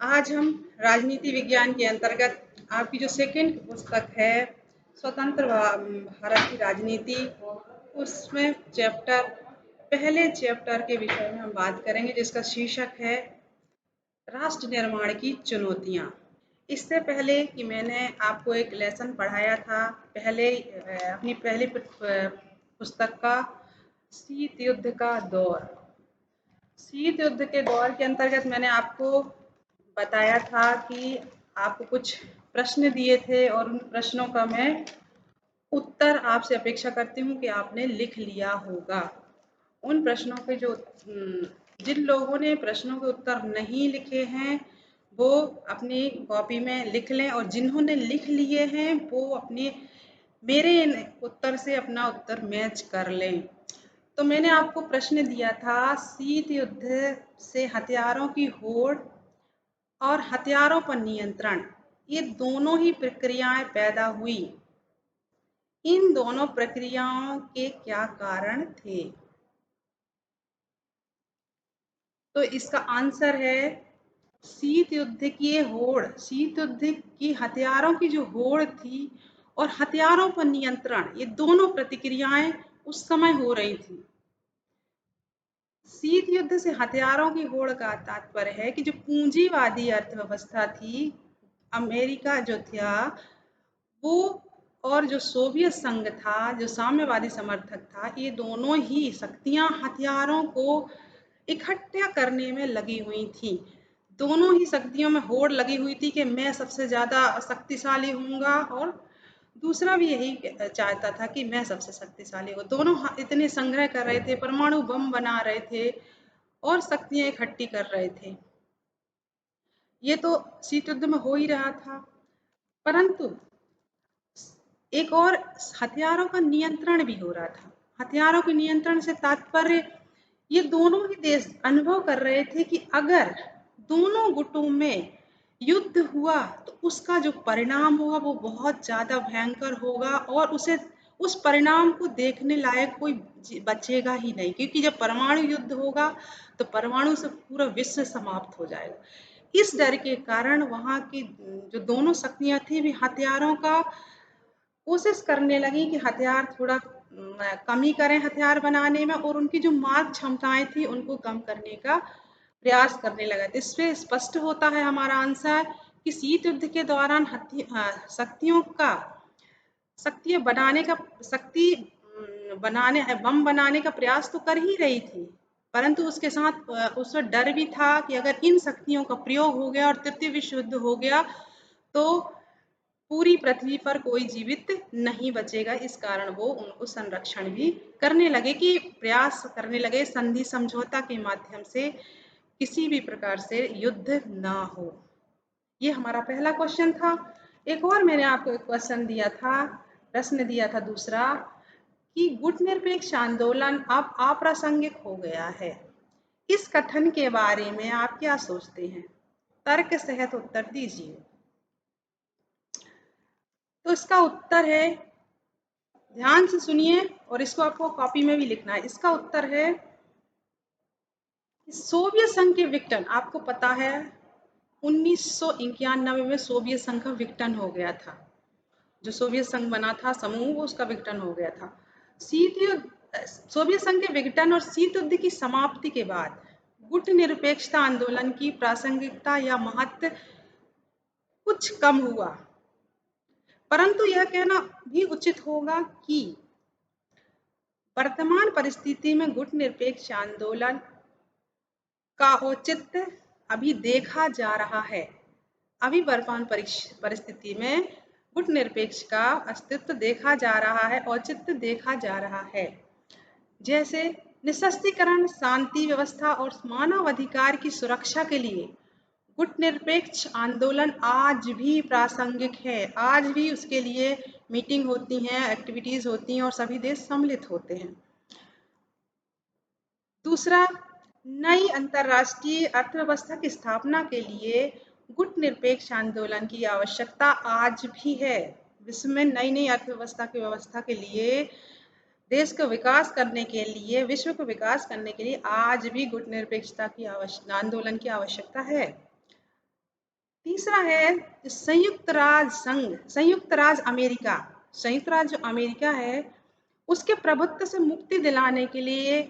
आज हम राजनीति विज्ञान के अंतर्गत आपकी जो सेकंड पुस्तक है स्वतंत्र भारत की राजनीति, उसमें पहले चैप्टर के विषय में हम बात करेंगे, जिसका शीर्षक है राष्ट्र निर्माण की चुनौतियां। इससे पहले कि मैंने आपको एक लेसन पढ़ाया था अपनी पहली पुस्तक का शीत युद्ध का दौर। शीत युद्ध के दौर के अंतर्गत मैंने आपको बताया था कि आपको कुछ प्रश्न दिए थे और उन प्रश्नों का मैं उत्तर आपसे अपेक्षा करती हूँ कि आपने लिख लिया होगा। उन प्रश्नों के जिन लोगों ने प्रश्नों के उत्तर नहीं लिखे हैं वो अपनी कॉपी में लिख लें, और जिन्होंने लिख लिए हैं वो अपने मेरे उत्तर से अपना उत्तर मैच कर लें। तो मैंने आपको प्रश्न दिया था, शीत युद्ध से हथियारों की होड़ और हथियारों पर नियंत्रण, ये दोनों ही प्रक्रियाएं पैदा हुई। इन दोनों प्रक्रियाओं के क्या कारण थे? तो इसका आंसर है शीत युद्ध शीत युद्ध की हथियारों की जो होड़ थी और हथियारों पर नियंत्रण, ये दोनों प्रतिक्रियाएं उस समय हो रही थी। शीत युद्ध से हथियारों की होड़ का तात्पर्य है कि जो पूंजीवादी अर्थव्यवस्था थी, अमेरिका जो था वो, और जो सोवियत संघ था जो साम्यवादी समर्थक था, ये दोनों ही शक्तियां हथियारों को इकट्ठा करने में लगी हुई थी। दोनों ही शक्तियों में होड़ लगी हुई थी कि मैं सबसे ज्यादा शक्तिशाली हूँगा, और दूसरा भी यही चाहता था कि मैं सबसे शक्तिशाली हूँ। दोनों इतने संग्रह कर रहे थे, परमाणु बम बना रहे थे और शक्तियां इकट्ठी कर रहे थे। ये तो शीत युद्ध में हो ही रहा था, परंतु एक और हथियारों का नियंत्रण भी हो रहा था। हथियारों के नियंत्रण से तात्पर्य, ये दोनों ही देश अनुभव कर रहे थे कि अगर दोनों गुटों में युद्ध हुआ तो उसका जो परिणाम होगा वो बहुत ज्यादा भयंकर होगा, और उस परिणाम को देखने लायक कोई बचेगा ही नहीं, क्योंकि जब परमाणु युद्ध होगा तो परमाणु से पूरा विश्व समाप्त हो जाएगा। इस डर के कारण वहां की जो दोनों शक्तियां थी भी हथियारों का कोशिश करने लगी कि हथियार थोड़ा कमी करें हथियार बनाने में, और उनकी जो मार्ग क्षमताएं थी उनको कम करने का प्रयास करने लगा। तो इससे स्पष्ट होता है हमारा आंसर कि शीत युद्ध के दौरान बम बनाने का प्रयास तो कर ही रही थी, परंतु उसके साथ उससे डर भी था कि अगर इन शक्तियों का प्रयोग हो गया और तृतीय विश्व युद्ध हो गया तो पूरी पृथ्वी पर कोई जीवित नहीं बचेगा। इस कारण वो उनको संरक्षण भी प्रयास करने लगे, संधि समझौता के माध्यम से किसी भी प्रकार से युद्ध ना हो। ये हमारा पहला क्वेश्चन था। एक और मैंने आपको एक प्रश्न दिया था दूसरा, कि गुट निरपेक्ष आंदोलन अब अप्रासंगिक हो गया है। इस कथन के बारे में आप क्या सोचते हैं? तर्क सहित उत्तर दीजिए। तो इसका उत्तर है, ध्यान से सुनिए और इसको आपको कॉपी में भी लिखना है। इसका उत्तर है सोवियत संघ के विघटन। आपको पता है 1991 में सोवियत संघ का विघटन हो गया था। जो सोवियत संघ बना था समूह, वो उसका विघटन हो गया था। सोवियत संघ के विघटन और शीत युद्ध की समाप्ति के बाद गुट निरपेक्षता आंदोलन की प्रासंगिकता या महत्व कुछ कम हुआ, परंतु यह कहना भी उचित होगा कि वर्तमान परिस्थिति में गुट निरपेक्ष आंदोलन का औचित्य अभी देखा जा रहा है। अभी वर्तमान परिस्थिति में गुट निरपेक्ष का अस्तित्व देखा जा रहा है, औचित्य देखा जा रहा है। जैसे निशस्त्रीकरण, शांति व्यवस्था और मानवाधिकार की सुरक्षा के लिए गुट निरपेक्ष आंदोलन आज भी प्रासंगिक है। आज भी उसके लिए मीटिंग होती हैं, एक्टिविटीज होती हैं और सभी देश सम्मिलित होते हैं। दूसरा, नई अंतरराष्ट्रीय अर्थव्यवस्था की स्थापना के लिए गुट निरपेक्ष आंदोलन की आवश्यकता आज भी है। विश्व में नई अर्थव्यवस्था की व्यवस्था के लिए, देश को विकास करने के लिए, विश्व को विकास करने के लिए आज भी गुट निरपेक्षता की आंदोलन की आवश्यकता है। तीसरा है संयुक्त राज्य संघ, संयुक्त राज्य अमेरिका। संयुक्त राज्य जो अमेरिका है उसके प्रभुत्व से मुक्ति दिलाने के लिए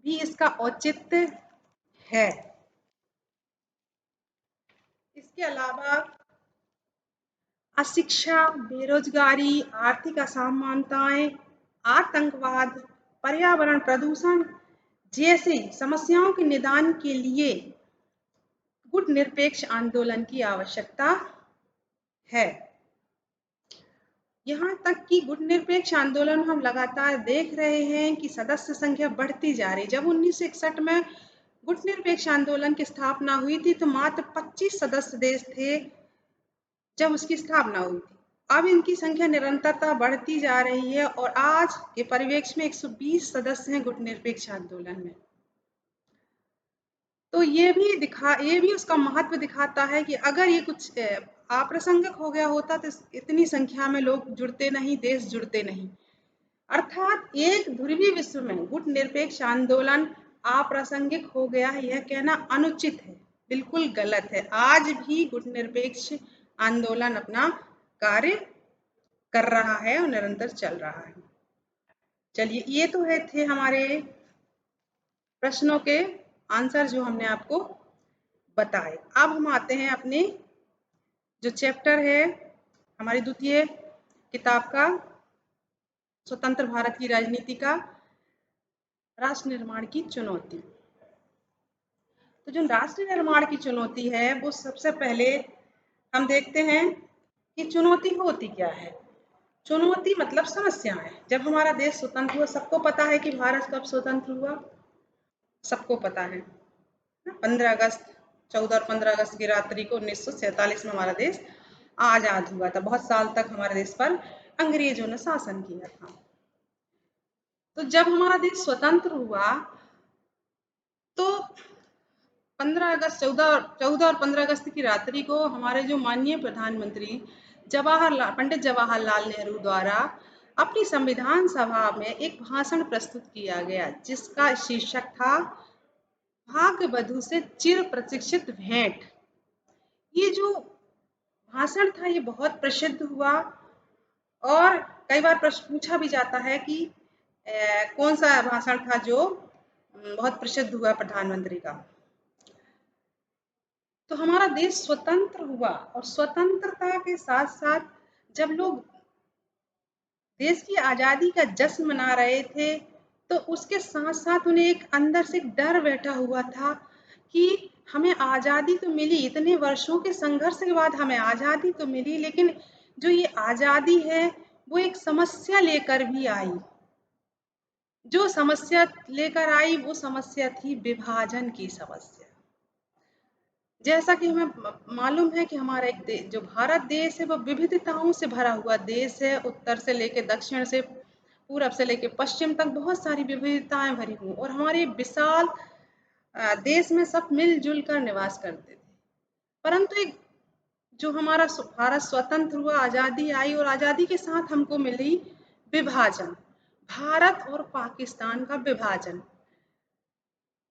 भी इसका औचित्य है। इसके अलावा अशिक्षा, बेरोजगारी, आर्थिक असमानताएं, आतंकवाद, पर्यावरण प्रदूषण जैसी समस्याओं के निदान के लिए गुटनिरपेक्ष आंदोलन की आवश्यकता है। यहाँ तक कि गुटनिरपेक्ष आंदोलन हम लगातार देख रहे हैं कि सदस्य संख्या बढ़ती जा रही। जब 1961 में गुटनिरपेक्ष आंदोलन की स्थापना हुई थी तो मात्र 25 सदस्य देश थे जब उसकी स्थापना हुई थी। अब इनकी संख्या निरंतरता बढ़ती जा रही है और आज के परिवेश में 120 सदस्य हैं गुटनिरपेक्ष आंदोलन में। तो ये भी उसका महत्व दिखाता है कि अगर ये कुछ अप्रासंगिक हो गया होता तो इतनी संख्या में लोग जुड़ते नहीं, देश जुड़ते नहीं। अर्थात एक ध्रुवीय विश्व में गुटनिरपेक्ष आंदोलन अप्रासंगिक हो गया है, यह कहना अनुचित है, बिल्कुल गलत है। आज भी गुटनिरपेक्ष आंदोलन अपना कार्य कर रहा है और निरंतर चल रहा है। चलिए, ये तो थे हमारे प्रश्नों के आंसर जो हमने आपको बताए। अब हम आते हैं अपने जो चैप्टर है हमारी द्वितीय किताब का, स्वतंत्र भारत की राजनीति का राष्ट्र निर्माण की चुनौती। तो जो राष्ट्र निर्माण की चुनौती है वो सबसे पहले हम देखते हैं कि चुनौती होती क्या है। चुनौती मतलब समस्याएं। जब हमारा देश स्वतंत्र हुआ, सबको पता है कि भारत कब स्वतंत्र हुआ, सबको पता है 15 अगस्त 14 और 15 अगस्त की रात्रि को 1947 में हमारा देश आजाद हुआ था। बहुत साल तक हमारे देश पर अंग्रेजों ने शासन किया था। तो जब हमारा देश स्वतंत्र हुआ तो 15 अगस्त 14 और 15 अगस्त की रात्रि को हमारे जो माननीय प्रधानमंत्री पंडित जवाहरलाल नेहरू द्वारा अपनी संविधान सभा में एक भाषण प्रस्तुत किया गया जिसका शीर्षक था भाग्य बधू से चिर प्रतीक्षित भेंट। ये जो भाषण था ये बहुत प्रसिद्ध हुआ और कई बार प्रश्न पूछा भी जाता है कि कौन सा भाषण था जो बहुत प्रसिद्ध हुआ प्रधानमंत्री का। तो हमारा देश स्वतंत्र हुआ और स्वतंत्रता के साथ साथ जब लोग देश की आजादी का जश्न मना रहे थे तो उसके साथ साथ उन्हें एक अंदर से एक डर बैठा हुआ था कि हमें आजादी तो मिली, इतने वर्षों के संघर्ष के बाद हमें आजादी तो मिली, लेकिन जो ये आजादी है वो एक समस्या लेकर भी आई। जो समस्या लेकर आई वो समस्या थी विभाजन की समस्या। जैसा कि हमें मालूम है कि हमारा एक जो भारत देश है वो विविधताओं से भरा हुआ देश है। उत्तर से लेकर दक्षिण से, पूरब से लेकर पश्चिम तक बहुत सारी विविधताएं भरी हुई और हमारे विशाल देश में सब मिलजुल कर निवास करते थे। परंतु एक जो हमारा भारत स्वतंत्र हुआ, आज़ादी आई और आज़ादी के साथ हमको मिली विभाजन, भारत और पाकिस्तान का विभाजन।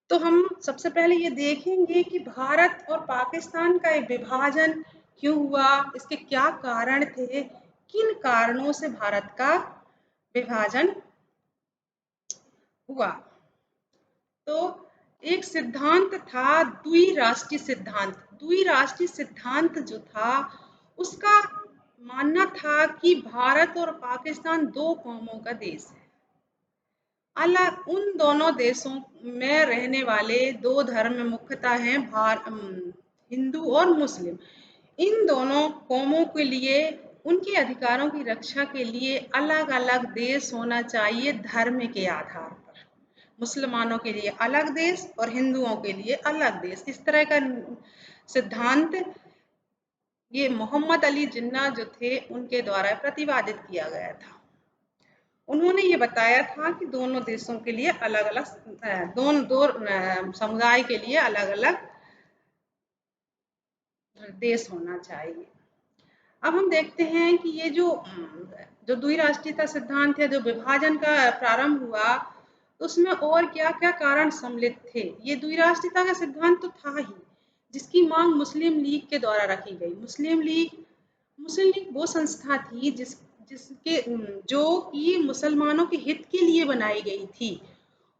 तो हम सबसे पहले ये देखेंगे कि भारत और पाकिस्तान का एक विभाजन क्यों हुआ, इसके क्या कारण थे, किन कारणों से भारत का विभाजन हुआ। तो एक सिद्धांत था द्विराष्ट्रीय सिद्धांत। द्विराष्ट्रीय सिद्धांत जो था उसका मानना था कि भारत और पाकिस्तान दो कौमों का देश है। अलग उन दोनों देशों में रहने वाले दो धर्म मुख्यतः हैं हिंदू और मुस्लिम। इन दोनों कौमों के लिए उनके अधिकारों की रक्षा के लिए अलग अलग देश होना चाहिए धर्म के आधार पर। मुसलमानों के लिए अलग देश और हिंदुओं के लिए अलग देश। इस तरह का सिद्धांत ये मोहम्मद अली जिन्ना जो थे उनके द्वारा प्रतिपादित किया गया था। उन्होंने ये बताया था कि दोनों देशों के लिए अलग अलग दो समुदाय के लिए अलग अलग देश होना चाहिए। अब हम देखते हैं कि ये जो द्विराष्ट्रीयता सिद्धांत है, जो विभाजन का प्रारंभ हुआ, उसमें और क्या क्या कारण सम्मिलित थे। ये द्विराष्ट्रीयता का सिद्धांत तो था ही, जिसकी मांग मुस्लिम लीग के द्वारा रखी गई। मुस्लिम लीग वो संस्था थी जिसके जो कि मुसलमानों के हित के लिए बनाई गई थी।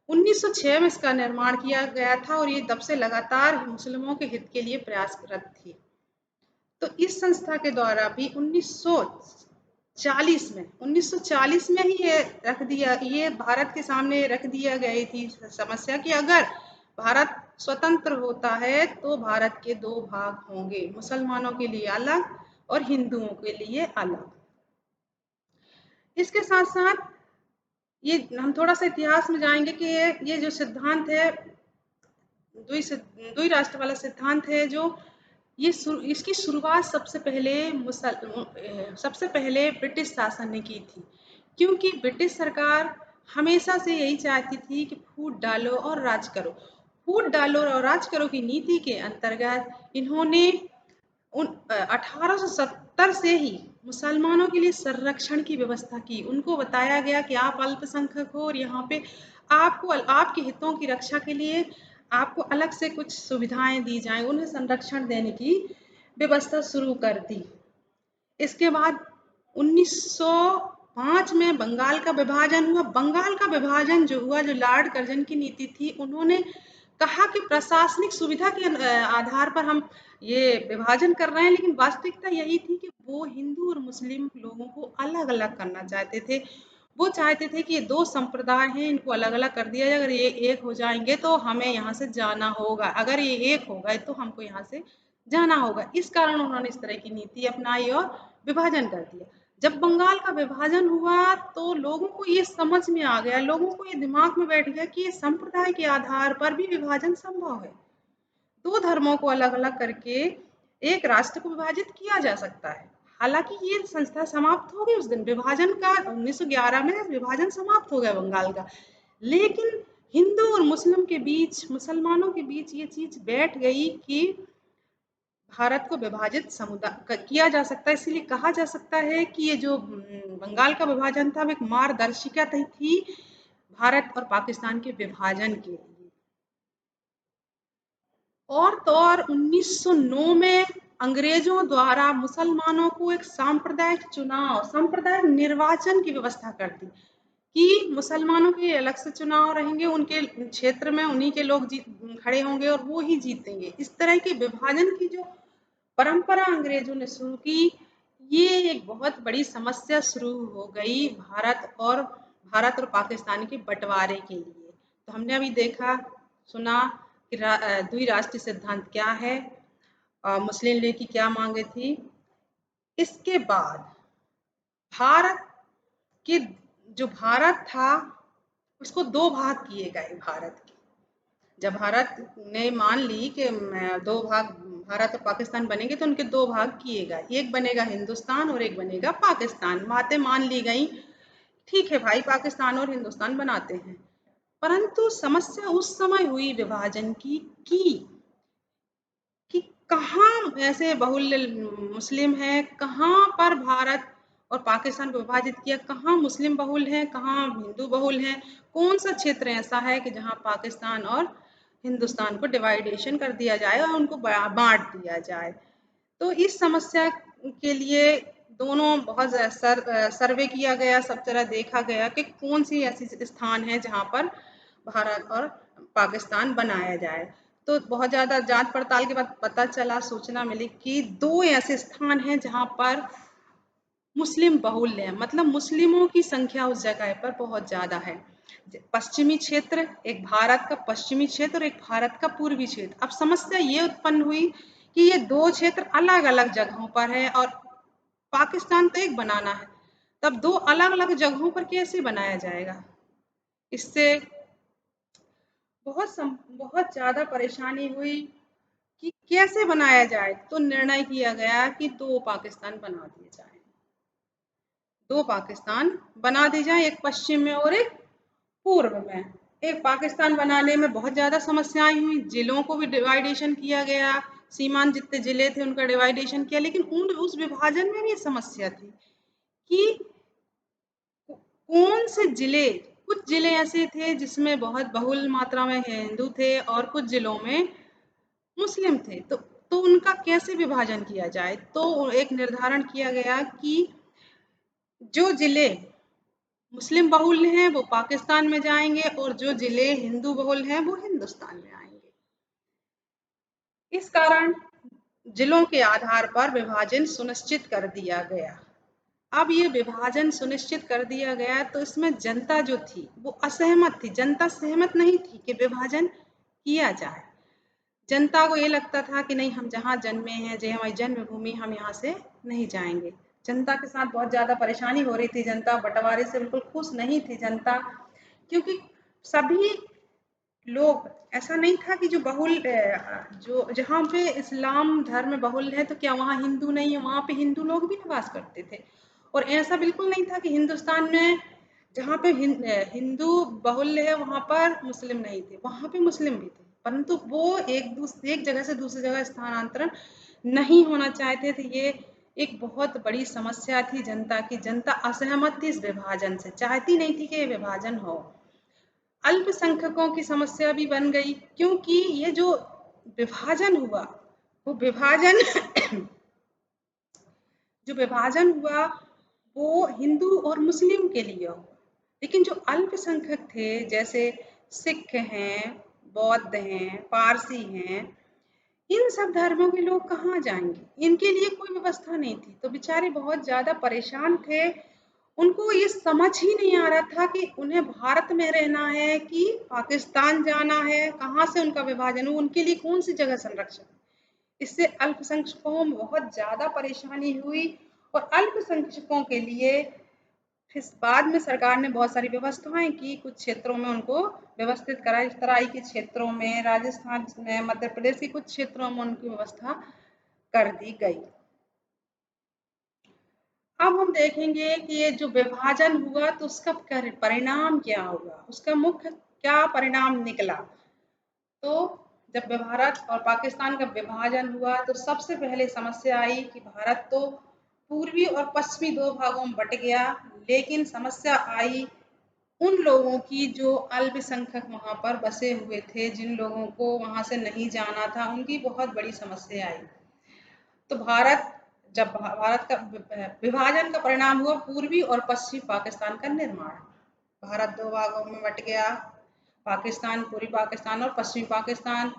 1906 में इसका निर्माण किया गया था और ये तब से लगातार मुस्लिमों के हित के लिए प्रयासरत थी। तो इस संस्था के द्वारा भी 1940 में ही ये भारत के सामने रख दिया गई थी समस्या कि अगर भारत स्वतंत्र होता है तो भारत के दो भाग होंगे, मुसलमानों के लिए अलग और हिंदुओं के लिए अलग। इसके साथ साथ ये हम थोड़ा सा इतिहास में जाएंगे कि ये जो सिद्धांत है, द्वि राष्ट्र वाला सिद्धांत है, जो इसकी शुरुआत सबसे पहले ब्रिटिश शासन ने की थी, क्योंकि ब्रिटिश सरकार हमेशा से यही चाहती थी कि फूट डालो और राज करो। फूट डालो और राज करो की नीति के अंतर्गत इन्होंने 1870 से ही मुसलमानों के लिए संरक्षण की व्यवस्था की। उनको बताया गया कि आप अल्पसंख्यक हो और यहाँ पे आपको आपके हितों की रक्षा के लिए आपको अलग से कुछ सुविधाएं दी जाएं, उन्हें संरक्षण देने की व्यवस्था शुरू कर दी। इसके बाद 1905 में बंगाल का विभाजन हुआ। बंगाल का विभाजन जो हुआ, जो लॉर्ड कर्जन की नीति थी, उन्होंने कहा कि प्रशासनिक सुविधा के आधार पर हम ये विभाजन कर रहे हैं, लेकिन वास्तविकता यही थी कि वो हिंदू और मुस्लिम लोगों को अलग अलग करना चाहते थे। वो चाहते थे कि ये दो संप्रदाय हैं, इनको अलग अलग कर दिया जाए। अगर ये एक हो जाएंगे तो हमें यहाँ से जाना होगा, अगर ये एक हो गए तो हमको यहाँ से जाना होगा। इस कारण उन्होंने इस तरह की नीति अपनाई और विभाजन कर दिया। जब बंगाल का विभाजन हुआ तो लोगों को ये समझ में आ गया, लोगों को ये दिमाग में बैठ गया कि ये संप्रदाय के आधार पर भी विभाजन संभव है। दो धर्मों को अलग अलग करके एक राष्ट्र को विभाजित किया जा सकता है। हालांकि ये संस्था समाप्त हो गई उस दिन, विभाजन का 1911 में विभाजन समाप्त हो गया बंगाल का, लेकिन हिंदू और मुस्लिम के बीच, मुसलमानों के बीच ये चीज बैठ गई कि भारत को विभाजित समुदाय किया जा सकता है। इसीलिए कहा जा सकता है कि ये जो बंगाल का विभाजन था वो एक मार्गदर्शिका थी भारत और पाकिस्तान के विभाजन के लिए। और तो और 1909 में अंग्रेजों द्वारा मुसलमानों को एक सांप्रदायिक निर्वाचन की व्यवस्था कर दी कि मुसलमानों के अलग से चुनाव रहेंगे, उनके क्षेत्र में उन्हीं के लोग खड़े होंगे और वो ही जीतेंगे। इस तरह के विभाजन की जो परंपरा अंग्रेजों ने शुरू की, ये एक बहुत बड़ी समस्या शुरू हो गई भारत और पाकिस्तान के बंटवारे के लिए। तो हमने अभी देखा सुना कि द्विराष्ट्रीय सिद्धांत क्या है, मुस्लिम लीग की क्या मांगे थी। इसके बाद भारत के जो भारत था उसको दो भाग किए गए। भारत के जब भारत ने मान ली कि दो भाग भारत और पाकिस्तान बनेंगे तो उनके दो भाग किए गए, एक बनेगा हिंदुस्तान और एक बनेगा पाकिस्तान। बातें मान ली गई, ठीक है भाई पाकिस्तान और हिंदुस्तान बनाते हैं। परंतु समस्या उस समय हुई विभाजन की कि कहाँ ऐसे बहुल्य मुस्लिम है, कहाँ पर भारत और पाकिस्तान को विभाजित किया, कहाँ मुस्लिम बहुल है, कहाँ हिंदू बहुल है, कौन सा क्षेत्र ऐसा है कि जहाँ पाकिस्तान और हिंदुस्तान को डिवाइडेशन कर दिया जाए और उनको बांट दिया जाए। तो इस समस्या के लिए दोनों बहुत सर्वे किया गया, सब तरह देखा गया कि कौन सी ऐसी स्थान है जहाँ पर भारत और पाकिस्तान बनाया जाए। तो बहुत ज़्यादा जांच पड़ताल के बाद पता चला, सूचना मिली कि दो ऐसे स्थान हैं जहाँ पर मुस्लिम बहुल्य है, मतलब मुस्लिमों की संख्या उस जगह पर बहुत ज़्यादा है। पश्चिमी क्षेत्र, एक भारत का पश्चिमी क्षेत्र और एक भारत का पूर्वी क्षेत्र। अब समस्या ये उत्पन्न हुई कि ये दो क्षेत्र अलग अलग जगहों पर है और पाकिस्तान तो एक बनाना है, तब दो अलग अलग जगहों पर कैसे बनाया जाएगा। इससे बहुत ज़्यादा परेशानी हुई कि कैसे बनाया जाए। तो निर्णय किया गया कि दो पाकिस्तान बना दिए जाए, दो पाकिस्तान बना दी जाए, एक पश्चिम में और एक पूर्व में। एक पाकिस्तान बनाने में बहुत ज़्यादा समस्याएं हुई, जिलों को भी डिवाइडेशन किया गया, सीमांत जितने जिले थे उनका डिवाइडेशन किया, लेकिन उस विभाजन में भी समस्या थी कि कौन से जिले, कुछ जिले ऐसे थे जिसमें बहुत बहुल मात्रा में हिंदू थे और कुछ जिलों में मुस्लिम थे। तो उनका कैसे विभाजन किया जाए? तो एक निर्धारण किया गया कि जो जिले मुस्लिम बहुल हैं वो पाकिस्तान में जाएंगे और जो जिले हिंदू बहुल हैं वो हिंदुस्तान में आएंगे। इस कारण जिलों के आधार पर विभाजन सुनिश्चित कर दिया गया। अब ये विभाजन सुनिश्चित कर दिया गया तो इसमें जनता जो थी वो असहमत थी। जनता सहमत नहीं थी कि विभाजन किया जाए। जनता को ये लगता था कि नहीं, हम जहाँ जन्मे हैं, जो हमारी जन्मभूमि, हम यहाँ से नहीं जाएंगे। जनता के साथ बहुत ज़्यादा परेशानी हो रही थी। जनता बंटवारे से बिल्कुल खुश नहीं थी जनता, क्योंकि सभी लोग, ऐसा नहीं था कि जो बहुल जो जहाँ पे इस्लाम धर्म बहुल है तो क्या वहाँ हिंदू नहीं है, वहाँ पे हिंदू लोग भी निवास करते थे। और ऐसा बिल्कुल नहीं था कि हिंदुस्तान में जहाँ पे हिंदू बहुल है वहाँ पर मुस्लिम नहीं थे, वहाँ पे मुस्लिम भी थे, परंतु वो एक जगह से दूसरी जगह स्थानांतरण नहीं होना चाहते थे। ये एक बहुत बड़ी समस्या थी जनता की। जनता असहमत थी इस विभाजन से, चाहती नहीं थी कि ये विभाजन हो। अल्पसंख्यकों की समस्या भी बन गई, क्योंकि ये जो विभाजन हुआ वो विभाजन जो विभाजन हुआ वो हिंदू और मुस्लिम के लिए हुआ, लेकिन जो अल्पसंख्यक थे जैसे सिख हैं, बौद्ध हैं, पारसी हैं, इन सब धर्मों के लोग कहाँ जाएंगे? इनके लिए कोई व्यवस्था नहीं थी, तो बेचारे बहुत ज्यादा परेशान थे। उनको ये समझ ही नहीं आ रहा था कि उन्हें भारत में रहना है कि पाकिस्तान जाना है, कहाँ से उनका विभाजन हो, उनके लिए कौन सी जगह संरक्षण। इससे अल्पसंख्यकों में बहुत ज्यादा परेशानी हुई। और अल्पसंख्यकों के लिए फिर बाद में सरकार ने बहुत सारी व्यवस्थाएं की, कुछ क्षेत्रों में उनको व्यवस्थित करा। इस तराई के क्षेत्रों में, राजस्थान में, मध्य प्रदेश के कुछ क्षेत्रों में उनकी व्यवस्था कर दी गई। अब हम देखेंगे कि ये जो विभाजन हुआ तो उसका परिणाम क्या हुआ, उसका मुख्य क्या परिणाम निकला। तो जब भारत और पाकिस्तान का विभाजन हुआ तो सबसे पहले समस्या आई कि भारत तो पूर्वी और पश्चिमी दो भागों में बट गया, लेकिन समस्या आई उन लोगों की जो अल्पसंख्यक वहां पर बसे हुए थे, जिन लोगों को वहां से नहीं जाना था, उनकी बहुत बड़ी समस्या आई। तो जब भारत का विभाजन का परिणाम हुआ पूर्वी और पश्चिमी पाकिस्तान का निर्माण। भारत दो भागों में बट गया, पाकिस्तान, पूर्वी पाकिस्तान और पश्चिमी पाकिस्तान,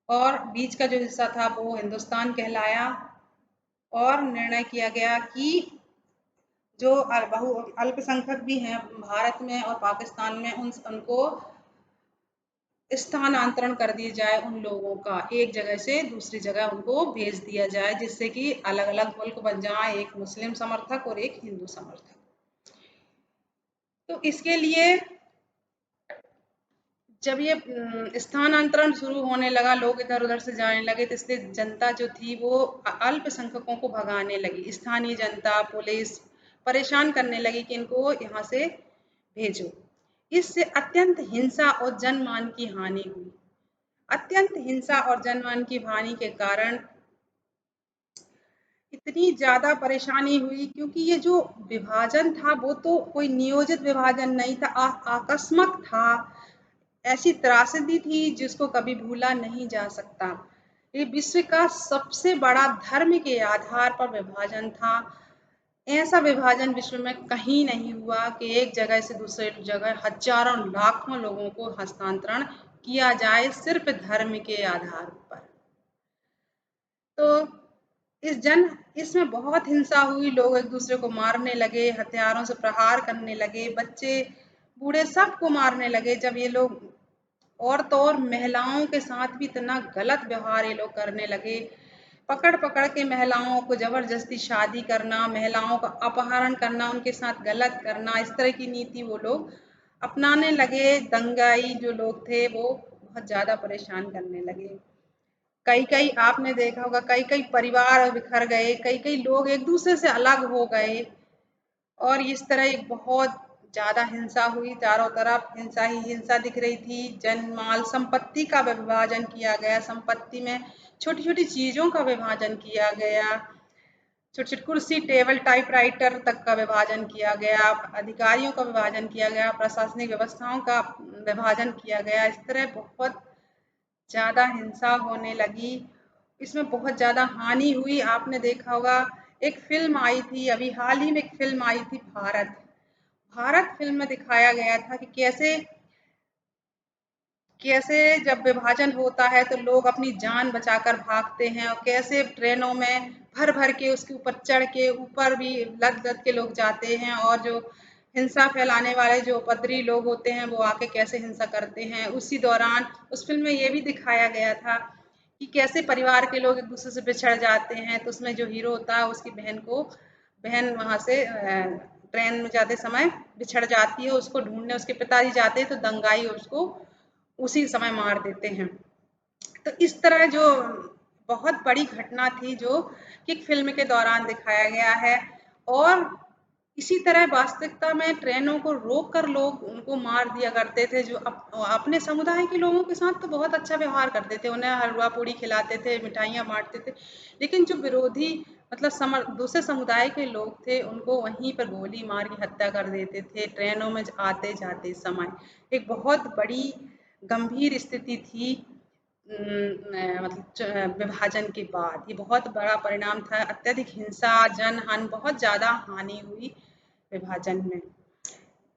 और बीच का जो हिस्सा था वो हिंदुस्तान कहलाया। और निर्णय किया गया कि जो अल्पसंख्यक भी हैं भारत में और पाकिस्तान में, उनको स्थानांतरण कर दिया जाए, उन लोगों का एक जगह से दूसरी जगह उनको भेज दिया जाए, जिससे कि अलग अलग मुल्क बन जाए, एक मुस्लिम समर्थक और एक हिंदू समर्थक। तो इसके लिए जब ये स्थानांतरण शुरू होने लगा, लोग इधर उधर से जाने लगे, तो इसलिए जनता जो थी वो अल्पसंख्यकों को भगाने लगी। स्थानीय जनता, पुलिस परेशान करने लगी कि इनको यहाँ से भेजो। इससे अत्यंत हिंसा और जनमान की हानि हुई। अत्यंत हिंसा और जनमान की हानि के कारण इतनी ज्यादा परेशानी हुई, क्योंकि ये जो विभाजन था वो तो कोई नियोजित विभाजन नहीं था, आकस्मिक था। ऐसी त्रासदी थी जिसको कभी भूला नहीं जा सकता। ये विश्व का सबसे बड़ा धर्म के आधार पर विभाजन था। ऐसा विभाजन विश्व में कहीं नहीं हुआ कि एक जगह से दूसरे जगह हजारों लाखों लोगों को हस्तांतरण किया जाए सिर्फ धर्म के आधार पर। तो इसमें बहुत हिंसा हुई, लोग एक दूसरे को मारने लगे, हथियारों से प्रहार करने लगे, बच्चे बूढ़े सबको मारने लगे। जब ये लोग औरतों और महिलाओं के साथ भी इतना गलत व्यवहार ये लोग करने लगे, पकड़ पकड़ के महिलाओं को जबरदस्ती शादी करना, महिलाओं का अपहरण करना, उनके साथ गलत करना, इस तरह की नीति वो लोग अपनाने लगे। दंगाई जो लोग थे वो बहुत ज्यादा परेशान करने लगे। कई कई आपने देखा होगा, कई कई परिवार बिखर गए, कई कई लोग एक दूसरे से अलग हो गए, और इस तरह एक बहुत ज्यादा हिंसा हुई। चारों तरफ हिंसा ही हिंसा दिख रही थी। जन माल संपत्ति का विभाजन किया गया, संपत्ति में छोटी छोटी चीजों का विभाजन किया गया, छोटी छोटी कुर्सी, टेबल, टाइपराइटर तक का विभाजन किया गया, अधिकारियों का विभाजन किया गया, प्रशासनिक व्यवस्थाओं का विभाजन किया गया। इस तरह बहुत ज़्यादा हिंसा होने लगी, इसमें बहुत ज़्यादा हानि हुई। आपने देखा होगा एक फ़िल्म आई थी, अभी हाल ही में एक फ़िल्म आई थी भारत। भारत फ़िल्म में दिखाया गया था कि कैसे कैसे जब विभाजन होता है तो लोग अपनी जान बचाकर भागते हैं और कैसे ट्रेनों में भर-भर के उसके ऊपर चढ़ के ऊपर भी लद-लद के लोग जाते हैं और जो हिंसा फैलाने वाले जो उपद्रवी लोग होते हैं वो आके कैसे हिंसा करते हैं। उसी दौरान उस फ़िल्म में ये भी दिखाया गया था कि कैसे परिवार के लोग एक-दूसरे से बिछड़ जाते हैं, तो उसमें जो हीरो होता है उसकी बहन वहाँ से ट्रेन में जाते समय बिछड़ जाती है, उसको ढूँढने उसके पिताजी जाते हैं तो दंगाई उसको उसी समय मार देते हैं। तो इस तरह जो बहुत बड़ी घटना थी जो कि फ़िल्म के दौरान दिखाया गया है और इसी तरह वास्तविकता में ट्रेनों को रोक कर लोग उनको मार दिया करते थे जो अपने समुदाय के लोगों के साथ तो बहुत अच्छा व्यवहार करते थे, उन्हें हलवा पूड़ी खिलाते थे, मिठाइयाँ बाँटते थे। लेकिन जो विरोधी मतलब दूसरे समुदाय के लोग थे, उनको वहीं पर गोली मार के हत्या कर देते थे, ट्रेनों में आते-जाते समय। एक बहुत बड़ी गंभीर स्थिति थी मतलब विभाजन के बाद। ये बहुत बड़ा परिणाम था, अत्यधिक हिंसा, जनहानि, बहुत ज़्यादा हानि हुई विभाजन में।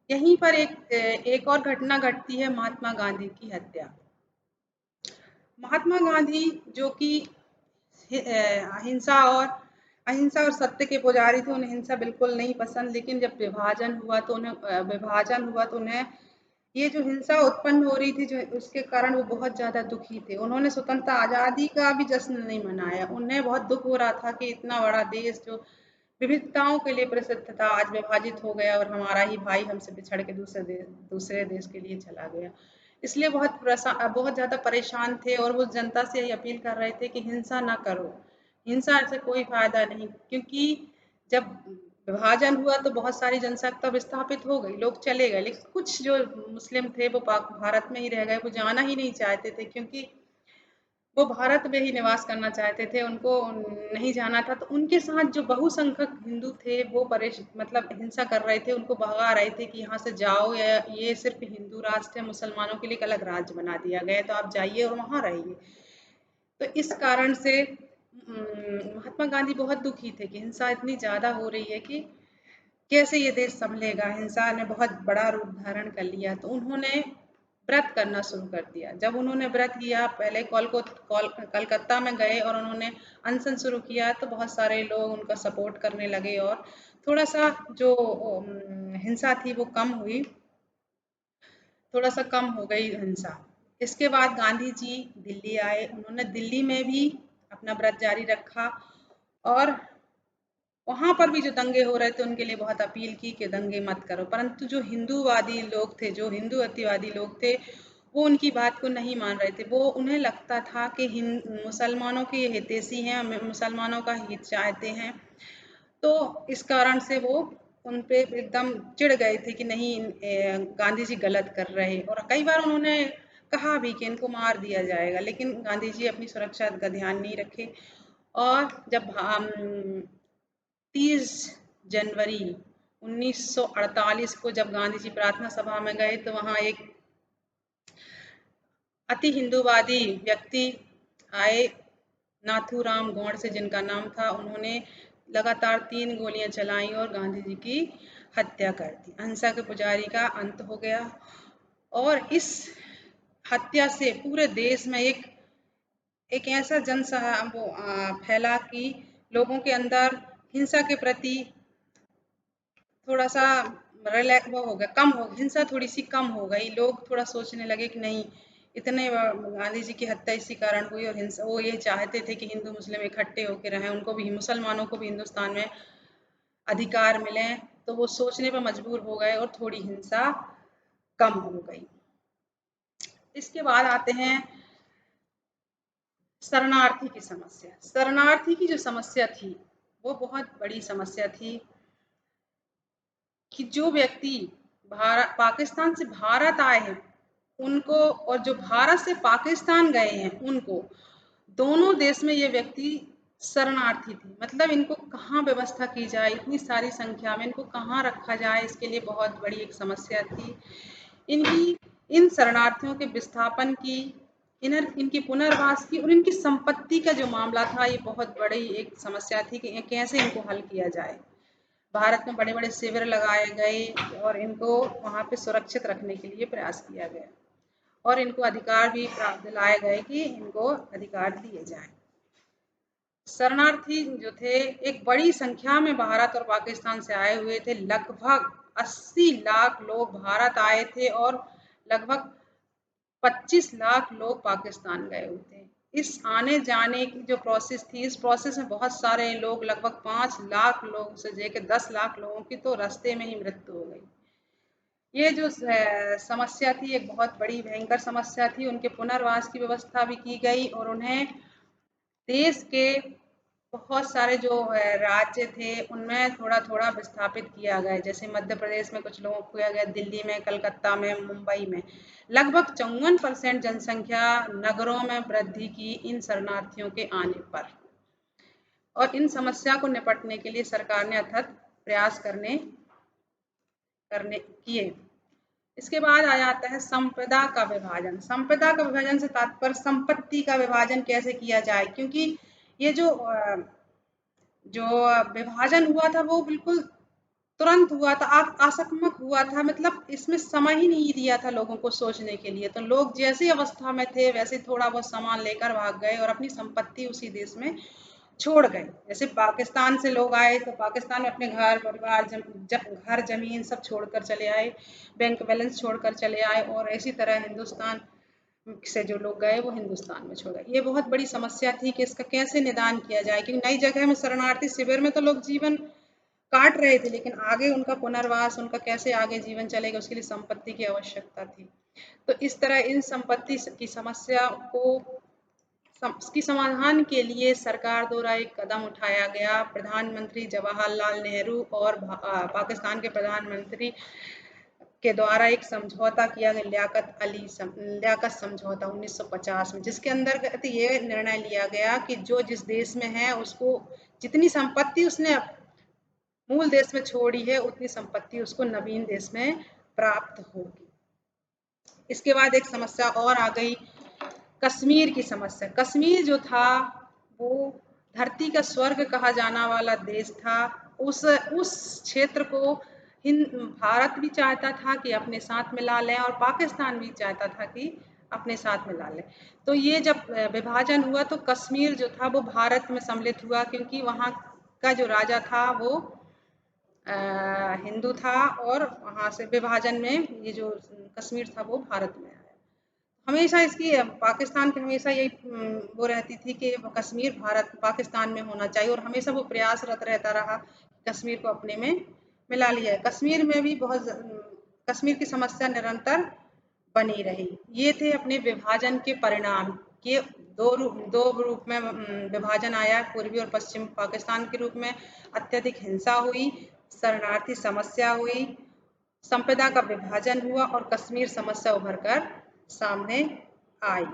यहीं पर एक और घटना घटती है महात्मा गांधी की हत्या। महात्मा गांधी जो कि अहिंसा और सत्य के पुजारी थे, उन्हें हिंसा बिल्कुल नहीं पसंद, लेकिन जब विभाजन हुआ तो उन्हें ये जो हिंसा उत्पन्न हो रही थी जो उसके कारण वो बहुत ज़्यादा दुखी थे। उन्होंने स्वतंत्रता आज़ादी का भी जश्न नहीं मनाया। उन्हें बहुत दुख हो रहा था कि इतना बड़ा देश जो विविधताओं के लिए प्रसिद्ध था, आज विभाजित हो गया और हमारा ही भाई हमसे बिछड़ के दूसरे देश के लिए चला गया। इसलिए बहुत ज़्यादा परेशान थे और वो जनता से यही अपील कर रहे थे कि हिंसा ना करो। हिंसा से कोई फ़ायदा नहीं, क्योंकि जब विभाजन हुआ तो बहुत सारी जनसत्ता विस्थापित हो गई, लोग चले गए, लेकिन कुछ जो मुस्लिम थे वो भारत में ही रह गए, वो जाना ही नहीं चाहते थे क्योंकि वो भारत में ही निवास करना चाहते थे, उनको नहीं जाना था। तो उनके साथ जो बहुसंख्यक हिंदू थे वो मतलब हिंसा कर रहे थे, उनको भगा रहे थे कि यहाँ से जाओ, या ये सिर्फ हिंदू राष्ट्र है, मुसलमानों के लिए एक अलग राज्य बना दिया गया है, तो आप जाइए और वहाँ रहिए। तो इस कारण से महात्मा गांधी बहुत दुखी थे कि हिंसा इतनी ज़्यादा हो रही है कि कैसे ये देश संभलेगा। हिंसा ने बहुत बड़ा रूप धारण कर लिया, तो उन्होंने व्रत करना शुरू कर दिया। जब उन्होंने व्रत किया, पहले कलकत्ता में गए और उन्होंने अनशन शुरू किया, तो बहुत सारे लोग उनका सपोर्ट करने लगे और थोड़ा सा जो हिंसा थी वो कम हुई, थोड़ा सा कम हो गई हिंसा। इसके बाद गांधी जी दिल्ली आए, उन्होंने दिल्ली में भी अपना व्रत जारी रखा और वहाँ पर भी जो दंगे हो रहे थे उनके लिए बहुत अपील की कि दंगे मत करो, परंतु जो हिंदूवादी लोग थे, जो हिंदू अतिवादी लोग थे, वो उनकी बात को नहीं मान रहे थे। वो उन्हें लगता था कि मुसलमानों के ये हितैषी हैं, मुसलमानों का हित चाहते हैं, तो इस कारण से वो उन पे एकदम चिढ़ गए थे कि नहीं, गांधी जी गलत कर रहे हैं। और कई बार उन्होंने कहा भी कि इनको मार दिया जाएगा, लेकिन गांधी जी अपनी सुरक्षा का ध्यान नहीं रखे। और जब 30 जनवरी 1948 को जब गांधी जी प्रार्थना सभा में गए, तो वहाँ एक अति हिंदूवादी व्यक्ति आए, नाथूराम गोडसे जिनका नाम था, उन्होंने लगातार 3 गोलियां चलाई और गांधी जी की हत्या कर दी। अहिंसा के पुजारी का अंत हो गया और इस हत्या से पूरे देश में एक ऐसा फैला कि लोगों के अंदर हिंसा के प्रति थोड़ा सा वो हो गया, कम हो, हिंसा थोड़ी सी कम हो गई। लोग थोड़ा सोचने लगे कि नहीं, इतने गांधी जी की हत्या इसी कारण हुई और हिंसा, वो ये चाहते थे कि हिंदू मुस्लिम इकट्ठे होकर रहें, उनको भी, मुसलमानों को भी हिंदुस्तान में अधिकार मिले। तो वो सोचने पर मजबूर हो गए और थोड़ी हिंसा कम हो गई। इसके बाद आते हैं शरणार्थी की समस्या। शरणार्थी की जो समस्या थी वो बहुत बड़ी समस्या थी कि जो व्यक्ति पाकिस्तान से भारत आए हैं उनको, और जो भारत से पाकिस्तान गए हैं उनको, दोनों देश में ये व्यक्ति शरणार्थी थे। मतलब इनको कहाँ व्यवस्था की जाए, इतनी सारी संख्या में इनको कहाँ रखा जाए, इसके लिए बहुत बड़ी एक समस्या थी। इन शरणार्थियों के विस्थापन की इनकी पुनर्वास की और इनकी संपत्ति का जो मामला था, ये बहुत बड़ी एक समस्या थी कि कैसे इनको हल किया जाए। भारत में बड़े बड़े शिविर लगाए गए और इनको वहाँ पे सुरक्षित रखने के लिए प्रयास किया गया और इनको अधिकार भी प्राप्त दिलाए गए कि इनको अधिकार दिए जाएं। शरणार्थी जो थे एक बड़ी संख्या में भारत और पाकिस्तान से आए हुए थे। लगभग 80 लाख लोग भारत आए थे और लगभग 25 लाख लोग पाकिस्तान गए हुए थे। इस आने जाने की जो प्रोसेस थी, इस प्रोसेस में बहुत सारे लोग, लगभग 5 लाख लोग से लेकर 10 लाख लोगों की तो रास्ते में ही मृत्यु हो गई। ये जो समस्या थी एक बहुत बड़ी भयंकर समस्या थी। उनके पुनर्वास की व्यवस्था भी की गई और उन्हें देश के बहुत सारे जो राज्य थे उनमें थोड़ा थोड़ा विस्थापित किया गया। जैसे मध्य प्रदेश में कुछ लोगों को किया गया, दिल्ली में, कलकत्ता में, मुंबई में। लगभग 54% जनसंख्या नगरों में वृद्धि की इन शरणार्थियों के आने पर। और इन समस्या को निपटने के लिए सरकार ने अथक प्रयास करने किए। इसके बाद आ जाता है संपदा का विभाजन। संपदा का विभाजन से तात्पर्य संपत्ति का विभाजन कैसे किया जाए, क्योंकि ये जो विभाजन हुआ था वो बिल्कुल तुरंत हुआ था, आसकमक हुआ था। मतलब इसमें समय ही नहीं दिया था लोगों को सोचने के लिए। तो लोग जैसी अवस्था में थे वैसे थोड़ा बहुत सामान लेकर भाग गए और अपनी संपत्ति उसी देश में छोड़ गए। जैसे पाकिस्तान से लोग आए तो पाकिस्तान में अपने घर परिवार घर जमीन सब छोड़कर चले आए, बैंक बैलेंस छोड़कर चले आए। और इसी तरह हिंदुस्तान से जो लोग गए वो हिंदुस्तान में छोड़ गए। ये बहुत बड़ी समस्या थी कि इसका कैसे निदान किया जाए, क्योंकि नई जगह में शरणार्थी शिविर में तो लोग जीवन काट रहे थे, लेकिन आगे उनका पुनर्वास, उनका कैसे आगे जीवन चलेगा, उसके लिए संपत्ति की आवश्यकता थी। तो इस तरह इन संपत्ति की समस्या को इसकी समाधान के लिए सरकार द्वारा एक कदम उठाया गया। प्रधानमंत्री जवाहरलाल नेहरू और पाकिस्तान के प्रधानमंत्री के द्वारा एक समझौता किया गया, लियाकत समझौता 1950 में, जिसके अंतर्गत ये निर्णय लिया गया कि जो जिस देश में है उसको जितनी संपत्ति उसने मूल देश में छोड़ी है उतनी संपत्ति उसको नवीन देश में प्राप्त होगी। इसके बाद एक समस्या और आ गई, कश्मीर की समस्या। कश्मीर जो था वो धरती का स्वर्ग कहा जाना वाला देश था। उस क्षेत्र को भारत भी चाहता था कि अपने साथ मिला लें और पाकिस्तान भी चाहता था कि अपने साथ मिला लें। तो ये जब विभाजन हुआ तो कश्मीर जो था वो भारत में सम्मिलित हुआ, क्योंकि वहाँ का जो राजा था वो हिंदू था और वहाँ से विभाजन में ये जो कश्मीर था वो भारत में आया। हमेशा इसकी पाकिस्तान की हमेशा यही वो रहती थी कि कश्मीर भारत पाकिस्तान में होना चाहिए और हमेशा वो प्रयासरत रहता रहा कश्मीर को अपने में मिला लिया है। कश्मीर में भी कश्मीर की समस्या निरंतर बनी रही। ये थे अपने विभाजन के परिणाम के दो रूप में विभाजन आया, पूर्वी और पश्चिम पाकिस्तान के रूप में। अत्यधिक हिंसा हुई, शरणार्थी समस्या हुई, संपदा का विभाजन हुआ और कश्मीर समस्या उभर कर सामने आई।